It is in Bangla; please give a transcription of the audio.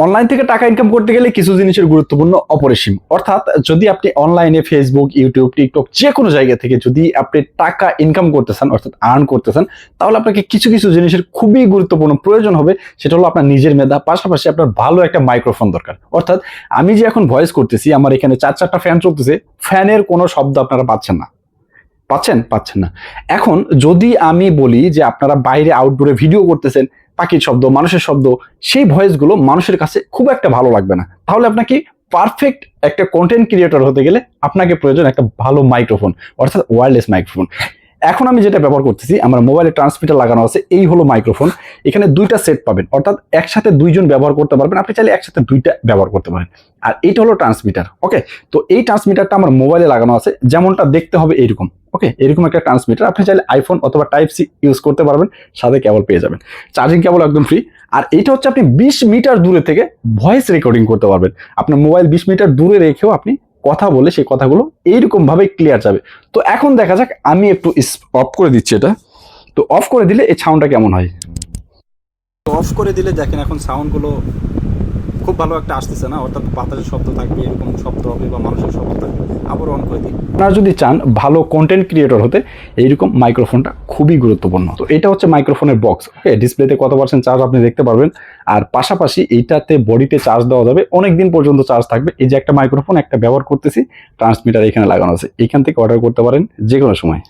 অনলাইন থেকে টাকা ইনকাম করতে গেলে কিছু জিনিসের গুরুত্বপূর্ণ অপরিসীম। অর্থাৎ যদি আপনি অনলাইনে ফেসবুক, ইউটিউব, টিকটক যে কোনো জায়গা থেকে যদি আপনি টাকা ইনকাম করতেছেন অর্থাৎ আর্ন করতেছেন, তাহলে আপনাকে কিছু কিছু জিনিসের খুবই গুরুত্বপূর্ণ প্রয়োজন হবে। সেটা হলো আপনার নিজের মেধা, পাশাপাশি আপনার ভালো একটা মাইক্রোফোন দরকার। অর্থাৎ আমি যে এখন ভয়েস করতেছি, আমার এখানে 4-4টা ফ্যান চলতেছে, ফ্যানের কোনো শব্দ আপনারা পাচ্ছেন না। পাচ্ছেন না। এখন যদি আমি বলি যে আপনারা বাইরে আউটডোরে ভিডিও করতেছেন, পাখির শব্দ, মানুষের শব্দ, সেই ভয়েসগুলো মানুষের কাছে খুব একটা ভালো লাগবে না। তাহলে আপনাকে পারফেক্ট একটা কনটেন্ট ক্রিয়েটর হতে গেলে আপনাকে প্রয়োজন একটা ভালো মাইক্রোফোন, অর্থাৎ ওয়্যারলেস মাইক্রোফোন। এখন আমি যেটা ব্যবহার করতেছি, আমার মোবাইলে ট্রান্সমিটার লাগানো আছে, এই হলো মাইক্রোফোন। এখানে 2টা সেট পাবেন, অর্থাৎ একসাথে 2 জন ব্যবহার করতে পারবেন। আপনি চাইলে একসাথে 2টা ব্যবহার করতে পারেন। আর এইটা হলো ট্রান্সমিটার। ওকে, তো এই ট্রান্সমিটারটা আমার মোবাইলে লাগানো আছে, যেমনটা দেখতে হবে এইরকম। ওকে, এরকম একটা ট্রান্সমিটার। আপনি চাইলে আইফোন অথবা টাইপ সি ইউজ করতে পারবেন, সাথে কেবল পেয়ে যাবেন। চার্জিং কেবল একদম ফ্রি। আর এইটা হচ্ছে আপনি 20 মিটার দূরে থেকে ভয়েস রেকর্ডিং করতে পারবেন। আপনার মোবাইল 20 মিটার দূরে রেখেও আপনি কথা বলে সেই কথাগুলো এইরকম ভাবে ক্লিয়ার যাবে। তো এখন দেখা যাক, আমি একটু অফ করে দিচ্ছি এটা। তো অফ করে দিলে এই সাউন্ডটা কেমন হয়। তো অফ করে দিলে দেখেন এখন সাউন্ডগুলো খুব ভালো একটা আসতেছে না, অর্থাৎ বাতাসের শব্দ থাকবে, এরকম শব্দ হবে বা মানুষের শব্দ থাকবে। আবার অন করে দিই। আপনারা যদি চান ভালো কন্টেন্ট ক্রিয়েটর হতে, এইরকম মাইক্রোফোনটা খুবই গুরুত্বপূর্ণ। তো এটা হচ্ছে মাইক্রোফোনের বক্স। ওকে, ডিসপ্লেতে কত পার্সেন্ট চার্জ আপনি দেখতে পারবেন। আর পাশাপাশি এইটাতে বডিতে চার্জ দেওয়া যাবে, অনেক দিন পর্যন্ত চার্জ থাকবে। এই যে একটা মাইক্রোফোন একটা ব্যবহার করতেছি, ট্রান্সমিটার এখানে লাগানো আছে, এইখান থেকে অর্ডার করতে পারেন যে কোনো সময়।